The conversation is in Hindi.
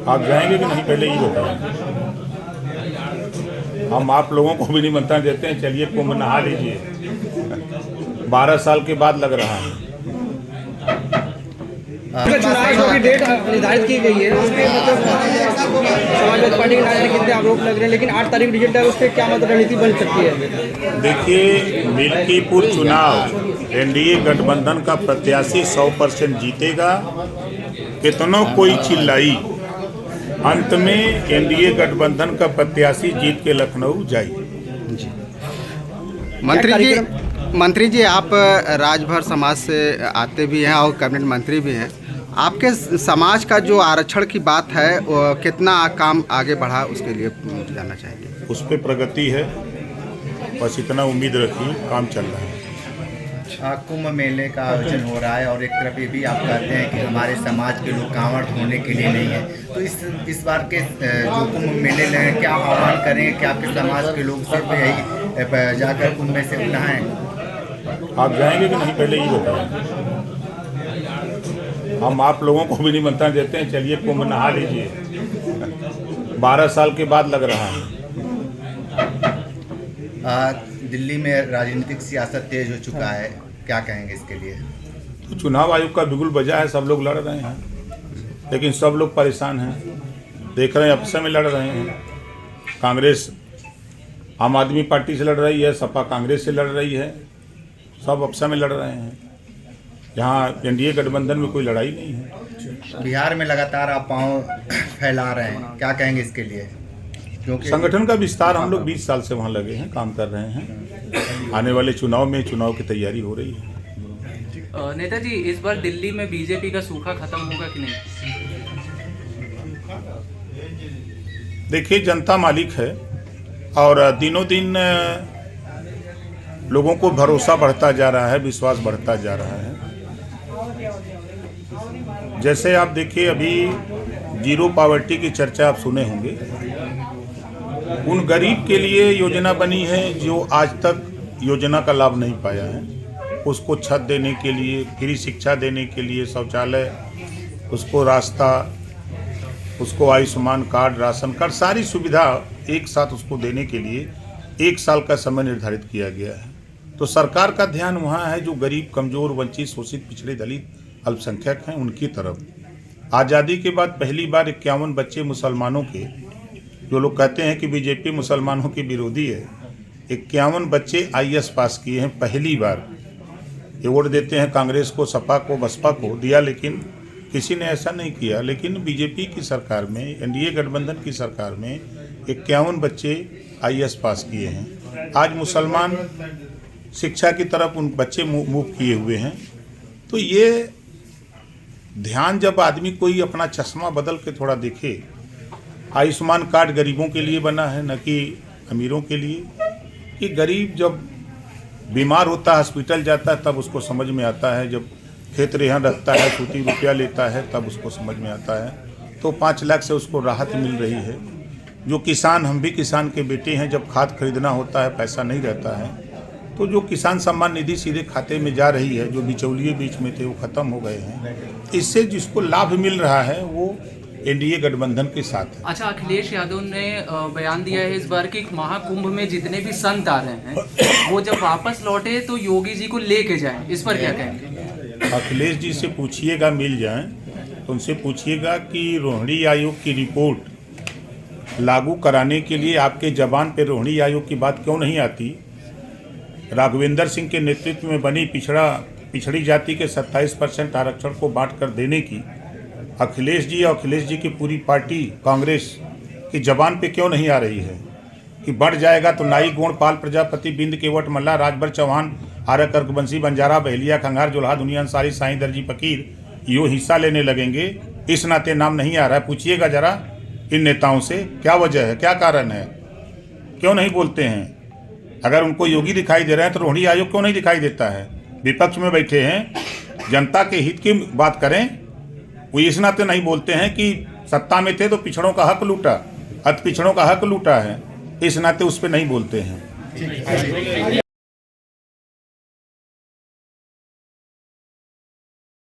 आप जाएंगे कि नहीं, पहले ही बताएं। हम आप लोगों को भी निमंत्रण देते हैं, चलिए कुंभ नहा लीजिए। 12 साल के बाद लग रहा है। चुनाव की डेट निर्धारित की गई है, उसमें मतलब समाजवादी पार्टी के नारे कितने आरोप लग रहे हैं, लेकिन 8 तारीख रिजल्ट है, उसके क्या मतलब रणनीति बन सकती है? देखिए, मिल्कीपुर चुनाव एनडीए गठबंधन का प्रत्याशी 100% जीतेगा। कितनों कोई चिल्लाई, अंत में एनडीए गठबंधन का प्रत्याशी जीत के लखनऊ जाए। मंत्री जी आप राजभर समाज से आते भी हैं और कैबिनेट मंत्री भी हैं। आपके समाज का जो आरक्षण की बात है वो कितना काम आगे बढ़ा, उसके लिए जानना चाहेंगे। उस पर प्रगति है, बस इतना उम्मीद रखिए, काम चल रहा है। कुंभ मेले का आयोजन हो रहा है और एक तरफ ये भी आप कहते हैं कि हमारे समाज के लोग कांवड़ ढोने के लिए नहीं है, तो इस बार के जो कुंभ मेले में क्या आह्वान करेंगे कि आपके समाज के लोग सिर्फ यही जाकर कुंभ में से नहाएं? आप जाएंगे कि नहीं, पहले ही बताएं। हम आप लोगों को भी निमंत्रण देते हैं, चलिए कुंभ नहा लीजिए। 12 साल के बाद लग रहा है। दिल्ली में राजनीतिक सियासत तेज हो चुका है, क्या कहेंगे इसके लिए? तो चुनाव आयोग का बिगुल बजा है, सब लोग लड़ रहे हैं, लेकिन सब लोग परेशान हैं। देख रहे हैं आपस में लड़ रहे हैं। कांग्रेस आम आदमी पार्टी से लड़ रही है, सपा कांग्रेस से लड़ रही है, सब आपस में लड़ रहे हैं। यहाँ एनडीए गठबंधन में कोई लड़ाई नहीं है। बिहार में लगातार आप पाँव फैला रहे हैं, क्या कहेंगे इसके लिए? क्योंकि संगठन का विस्तार, हम लोग 20 साल से वहाँ लगे हैं, काम कर रहे हैं। आने वाले चुनाव में चुनाव की तैयारी हो रही है। नेताजी, इस बार दिल्ली में बीजेपी का सूखा खत्म होगा कि नहीं? देखिए, जनता मालिक है और दिनों दिन लोगों को भरोसा बढ़ता जा रहा है, विश्वास बढ़ता जा रहा है। जैसे आप देखिए, अभी जीरो पॉवर्टी की चर्चा आप सुने होंगे। उन गरीब के लिए योजना बनी है जो आज तक योजना का लाभ नहीं पाया है, उसको छत देने के लिए, फ्री शिक्षा देने के लिए, शौचालय, उसको रास्ता, उसको आयुष्मान कार्ड, राशन कार्ड, सारी सुविधा एक साथ उसको देने के लिए 1 साल का समय निर्धारित किया गया है। तो सरकार का ध्यान वहाँ है जो गरीब, कमज़ोर, वंचित, शोषित, पिछड़े, दलित, अल्पसंख्यक हैं, उनकी तरफ। आज़ादी के बाद पहली बार 51 बच्चे मुसलमानों के, जो लोग कहते हैं कि बीजेपी मुसलमानों की विरोधी है, 51 बच्चे IAS पास किए हैं पहली बार। ये वोट देते हैं कांग्रेस को, सपा को, बसपा को दिया, लेकिन किसी ने ऐसा नहीं किया। लेकिन बीजेपी की सरकार में, एनडीए गठबंधन की सरकार में 51 बच्चे IAS पास किए हैं। आज मुसलमान शिक्षा की तरफ उन बच्चे मूव किए हुए हैं। तो ये ध्यान, जब आदमी कोई अपना चश्मा बदल के थोड़ा देखे, आयुष्मान कार्ड गरीबों के लिए बना है, न कि अमीरों के लिए। कि गरीब जब बीमार होता है, हॉस्पिटल जाता है, तब उसको समझ में आता है। जब खेत रेहन रखता है, सूती रुपया लेता है, तब उसको समझ में आता है। तो 5 लाख से उसको राहत मिल रही है। जो किसान, हम भी किसान के बेटे हैं, जब खाद खरीदना होता है, पैसा नहीं रहता है, तो जो किसान सम्मान निधि सीधे खाते में जा रही है, जो बिचौलिए बीच में थे वो ख़त्म हो गए हैं। इससे जिसको लाभ मिल रहा है वो एनडीए गठबंधन के साथ है। अच्छा, अखिलेश यादव ने बयान दिया है इस बार कि महाकुंभ में जितने भी संत आ रहे हैं वो जब वापस लौटे तो योगी जी को लेके जाएं, इस पर क्या कहेंगे? अखिलेश जी से पूछिएगा, मिल जाएं तो उनसे पूछिएगा कि रोहिणी आयोग की रिपोर्ट लागू कराने के लिए आपके जबान पे रोहिणी आयोग की बात क्यों नहीं आती? राघवेंद्र सिंह के नेतृत्व में बनी पिछड़ी जाति के 27% आरक्षण को बांट कर देने की अखिलेश जी और अखिलेश जी की पूरी पार्टी कांग्रेस की जबान पे क्यों नहीं आ रही है? कि बढ़ जाएगा तो नाई, गोंड, पाल, प्रजापति, बिंद, केवट, मल्ला, राजभर, चौहान, आर्य, कर्कवंशी, बंजारा, बहेलिया, खंगार, जोल्हा, दुनिया अंसारी, साईं, दर्जी, फकीर यो हिस्सा लेने लगेंगे। इस नाते नाम नहीं आ रहा है। पूछिएगा जरा इन नेताओं से क्या वजह है, क्या कारण है, क्यों नहीं बोलते हैं? अगर उनको योगी दिखाई दे रहे हैं तो रोहिणी आयोग क्यों नहीं दिखाई देता है? विपक्ष में बैठे हैं, जनता के हित की बात करें। वो इस नाते नहीं बोलते हैं कि सत्ता में थे तो पिछड़ों का हक लूटा, अति पिछड़ों का हक लूटा है, इस नाते उस पर नहीं बोलते हैं।